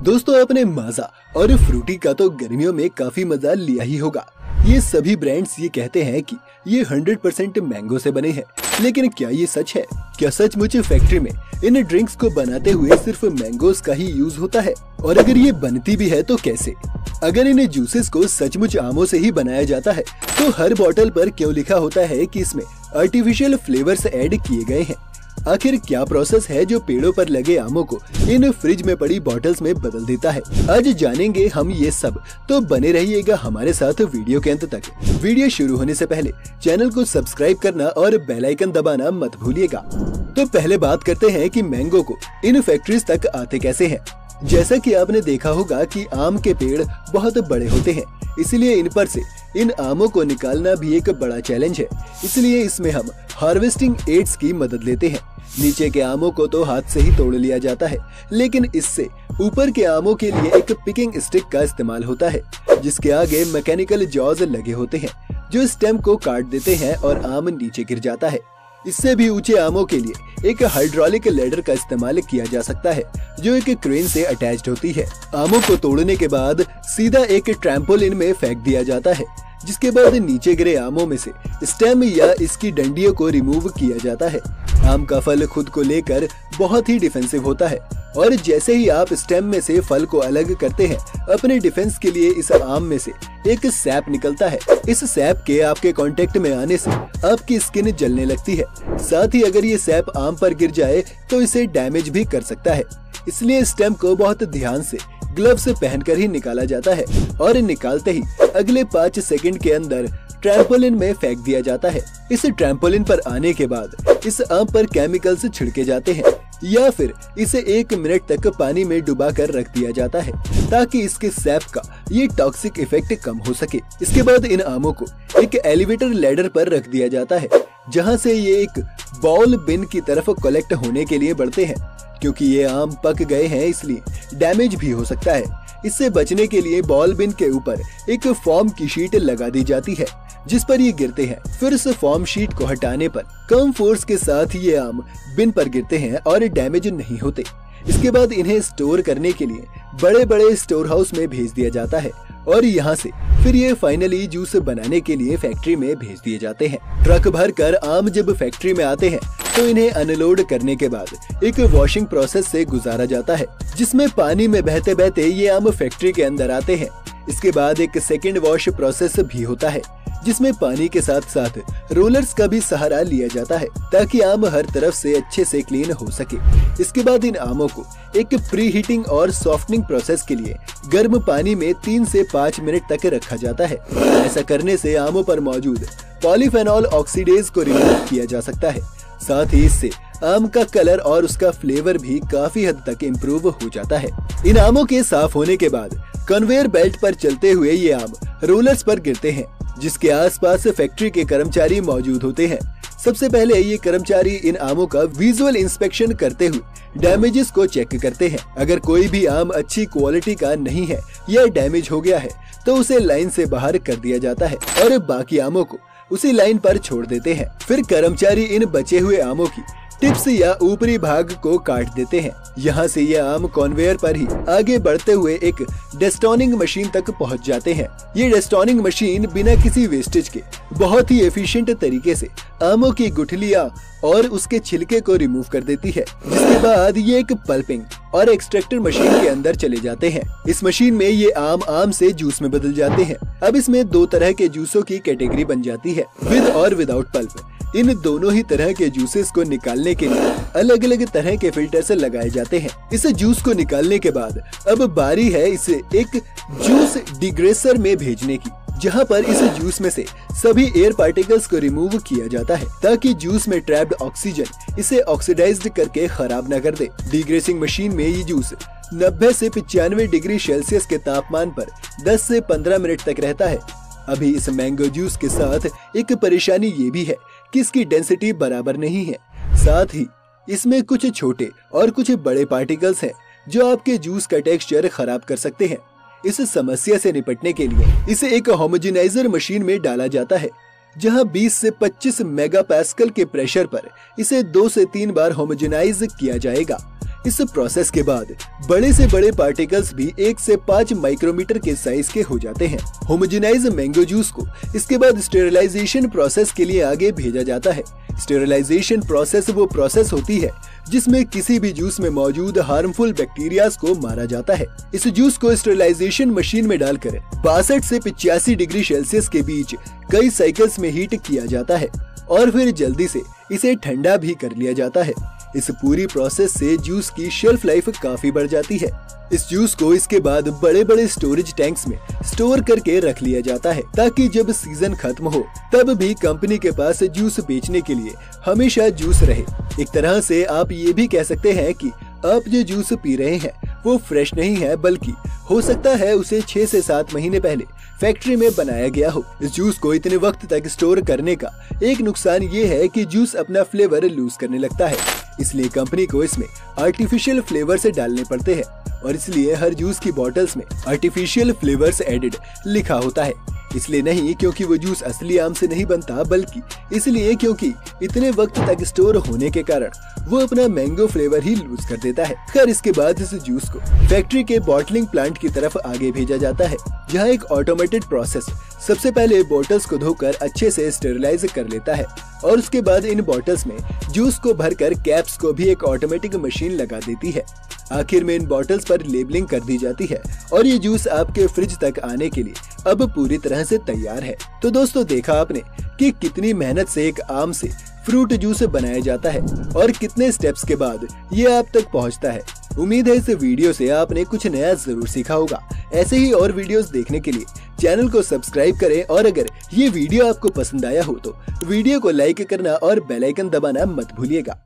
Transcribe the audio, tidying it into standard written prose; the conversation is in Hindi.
दोस्तों आपने माजा और फ्रूटी का तो गर्मियों में काफी मजा लिया ही होगा। ये सभी ब्रांड्स ये कहते हैं कि ये 100% मैंगो से बने हैं, लेकिन क्या ये सच है? क्या सचमुच फैक्ट्री में इन ड्रिंक्स को बनाते हुए सिर्फ मैंगोस का ही यूज होता है? और अगर ये बनती भी है तो कैसे? अगर इन जूसेस को सचमुच आमों से ही बनाया जाता है तो हर बोतल पर क्यों लिखा होता है कि इसमें आर्टिफिशियल फ्लेवर्स ऐड किए गए हैं? आखिर क्या प्रोसेस है जो पेड़ों पर लगे आमों को इन फ्रिज में पड़ी बॉटल्स में बदल देता है? आज जानेंगे हम ये सब, तो बने रहिएगा हमारे साथ वीडियो के अंत तक। वीडियो शुरू होने से पहले चैनल को सब्सक्राइब करना और बेल आइकन दबाना मत भूलिएगा। तो पहले बात करते हैं कि मैंगो को इन फैक्ट्रीज तक आते कैसे हैं। जैसा कि आपने देखा होगा कि आम के पेड़ बहुत बड़े होते हैं, इसलिए इन पर से इन आमों को निकालना भी एक बड़ा चैलेंज है। इसलिए इसमें हम हार्वेस्टिंग एड्स की मदद लेते हैं। नीचे के आमों को तो हाथ से ही तोड़ लिया जाता है, लेकिन इससे ऊपर के आमों के लिए एक पिकिंग स्टिक का इस्तेमाल होता है, जिसके आगे मैकेनिकल जॉज लगे होते हैं जो स्टेम को काट देते हैं और आम नीचे गिर जाता है। इससे भी ऊंचे आमों के लिए एक हाइड्रोलिक लेडर का इस्तेमाल किया जा सकता है, जो एक क्रेन से अटैच्ड होती है। आमों को तोड़ने के बाद सीधा एक ट्रैम्पोलिन में फेंक दिया जाता है, जिसके बाद नीचे गिरे आमों में से स्टेम या इसकी डंडियों को रिमूव किया जाता है। आम का फल खुद को लेकर बहुत ही डिफेंसिव होता है, और जैसे ही आप स्टेम में से फल को अलग करते हैं, अपने डिफेंस के लिए इस आम में से एक सैप निकलता है। इस सैप के आपके कांटेक्ट में आने से आपकी स्किन जलने लगती है। साथ ही अगर ये सैप आम पर गिर जाए तो इसे डैमेज भी कर सकता है। इसलिए स्टेम को बहुत ध्यान से ग्लव्स पहनकर ही निकाला जाता है, और निकालते ही अगले 5 सेकंड के अंदर ट्रैम्पोलिन में फेंक दिया जाता है। इस ट्रैम्पोलिन पर आने के बाद इस आम पर केमिकल्स छिड़के जाते हैं, या फिर इसे 1 मिनट तक पानी में डुबा कर रख दिया जाता है, ताकि इसके सैप का ये टॉक्सिक इफेक्ट कम हो सके। इसके बाद इन आमों को एक एलिवेटर लैडर पर रख दिया जाता है, जहां से ये एक बॉल बिन की तरफ कलेक्ट होने के लिए बढ़ते हैं। क्योंकि ये आम पक गए हैं, इसलिए डैमेज भी हो सकता है। इससे बचने के लिए बॉल बिन के ऊपर एक फोम की शीट लगा दी जाती है, जिस पर ये गिरते हैं। फिर इस फोम शीट को हटाने पर कम फोर्स के साथ ये आम बिन पर गिरते हैं और डैमेज नहीं होते। इसके बाद इन्हें स्टोर करने के लिए बड़े बड़े स्टोर हाउस में भेज दिया जाता है, और यहाँ से फिर ये फाइनली जूस बनाने के लिए फैक्ट्री में भेज दिए जाते हैं। ट्रक भर कर आम जब फैक्ट्री में आते हैं तो इन्हें अनलोड करने के बाद एक वॉशिंग प्रोसेस से गुजारा जाता है, जिसमें पानी में बहते बहते ये आम फैक्ट्री के अंदर आते हैं। इसके बाद एक सेकंड वॉश प्रोसेस भी होता है, जिसमें पानी के साथ साथ रोलर्स का भी सहारा लिया जाता है, ताकि आम हर तरफ से अच्छे से क्लीन हो सके। इसके बाद इन आमों को एक प्री हीटिंग और सॉफ्टनिंग प्रोसेस के लिए गर्म पानी में 3 से 5 मिनट तक रखा जाता है। ऐसा करने से आमों पर मौजूद पॉलीफेनॉल ऑक्सीडेज को रिमूव किया जा सकता है। साथ ही इससे आम का कलर और उसका फ्लेवर भी काफी हद तक इम्प्रूव हो जाता है। इन आमों के साफ होने के बाद कन्वेयर बेल्ट पर चलते हुए ये आम रोलर्स पर गिरते हैं, जिसके आसपास फैक्ट्री के कर्मचारी मौजूद होते हैं। सबसे पहले ये कर्मचारी इन आमों का विजुअल इंस्पेक्शन करते हुए डैमेजेस को चेक करते हैं। अगर कोई भी आम अच्छी क्वालिटी का नहीं है या डैमेज हो गया है तो उसे लाइन से बाहर कर दिया जाता है, और बाकी आमों को उसी लाइन पर छोड़ देते हैं। फिर कर्मचारी इन बचे हुए आमों की टिप्स या ऊपरी भाग को काट देते हैं। यहाँ से ये आम कन्वेयर पर ही आगे बढ़ते हुए एक डेस्टोनिंग मशीन तक पहुँच जाते हैं। ये डेस्टोनिंग मशीन बिना किसी वेस्टेज के बहुत ही एफिशिएंट तरीके से आमों की गुठलियाँ और उसके छिलके को रिमूव कर देती है, जिसके बाद ये एक पल्पिंग और एक्सट्रैक्टर मशीन के अंदर चले जाते हैं। इस मशीन में ये आम से जूस में बदल जाते हैं। अब इसमें 2 तरह के जूसों की कैटेगरी बन जाती है, विद और विदाउट पल्प। इन दोनों ही तरह के जूसेस को निकालने के लिए अलग अलग तरह के फिल्टर से लगाए जाते हैं। इस जूस को निकालने के बाद अब बारी है इसे एक जूस डिग्रेसर में भेजने की, जहां पर इस जूस में से सभी एयर पार्टिकल्स को रिमूव किया जाता है, ताकि जूस में ट्रैप्ड ऑक्सीजन इसे ऑक्सीडाइज्ड करके खराब न कर दे। डिग्रेसिंग मशीन में ये जूस 90 से 95 डिग्री सेल्सियस के तापमान पर 10 से 15 मिनट तक रहता है। अभी इस मैंगो जूस के साथ एक परेशानी ये भी है कि इसकी डेंसिटी बराबर नहीं है। साथ ही इसमें कुछ छोटे और कुछ बड़े पार्टिकल्स हैं, जो आपके जूस का टेक्सचर खराब कर सकते हैं। इस समस्या से निपटने के लिए इसे एक होमोजेनाइजर मशीन में डाला जाता है, जहां 20 से 25 मेगापास्कल के प्रेशर पर इसे 2 से 3 बार होमोजेनाइज किया जाएगा। इस प्रोसेस के बाद बड़े से बड़े पार्टिकल्स भी 1 से 5 माइक्रोमीटर के साइज के हो जाते हैं। होमोजेनाइज मैंगो जूस को इसके बाद स्टेरिलाइजेशन प्रोसेस के लिए आगे भेजा जाता है। स्टेरिलाइजेशन प्रोसेस वो प्रोसेस होती है जिसमें किसी भी जूस में मौजूद हार्मफुल बैक्टीरियाज को मारा जाता है। इस जूस को स्टेरिलाइजेशन मशीन में डालकर 62 से 85 डिग्री सेल्सियस के बीच कई साइकिल्स में हीट किया जाता है और फिर जल्दी से इसे ठंडा भी कर लिया जाता है। इस पूरी प्रोसेस से जूस की शेल्फ लाइफ काफी बढ़ जाती है। इस जूस को इसके बाद बड़े बड़े स्टोरेज टैंक्स में स्टोर करके रख लिया जाता है ताकि जब सीजन खत्म हो तब भी कंपनी के पास जूस बेचने के लिए हमेशा जूस रहे। एक तरह से आप ये भी कह सकते हैं कि आप जो जूस पी रहे हैं वो फ्रेश नहीं है, बल्कि हो सकता है उसे 6 से 7 महीने पहले फैक्ट्री में बनाया गया हो। इस जूस को इतने वक्त तक स्टोर करने का एक नुकसान ये है कि जूस अपना फ्लेवर लूज करने लगता है, इसलिए कंपनी को इसमें आर्टिफिशियल फ्लेवर्स डालने पड़ते हैं और इसलिए हर जूस की बॉटल्स में आर्टिफिशियल फ्लेवर्स एडेड लिखा होता है। इसलिए नहीं क्योंकि वो जूस असली आम से नहीं बनता, बल्कि इसलिए क्योंकि इतने वक्त तक स्टोर होने के कारण वो अपना मैंगो फ्लेवर ही लूज कर देता है। खैर इसके बाद इस जूस को फैक्ट्री के बॉटलिंग प्लांट की तरफ आगे भेजा जाता है, जहाँ एक ऑटोमेटेड प्रोसेस सबसे पहले बोतल्स को धोकर अच्छे से स्टेरिलाइज कर लेता है और उसके बाद इन बोतल्स में जूस को भरकर कैप्स को भी एक ऑटोमेटिक मशीन लगा देती है। आखिर में इन बोतल्स पर लेबलिंग कर दी जाती है और ये जूस आपके फ्रिज तक आने के लिए अब पूरी तरह से तैयार है। तो दोस्तों देखा आपने कि कितनी मेहनत से एक आम से फ्रूट जूस बनाया जाता है और कितने स्टेप्स के बाद ये आप तक पहुंचता है। उम्मीद है इस वीडियो से आपने कुछ नया जरूर सीखा होगा। ऐसे ही और वीडियोस देखने के लिए चैनल को सब्सक्राइब करें और अगर ये वीडियो आपको पसंद आया हो तो वीडियो को लाइक करना और बेल आइकन दबाना मत भूलिएगा।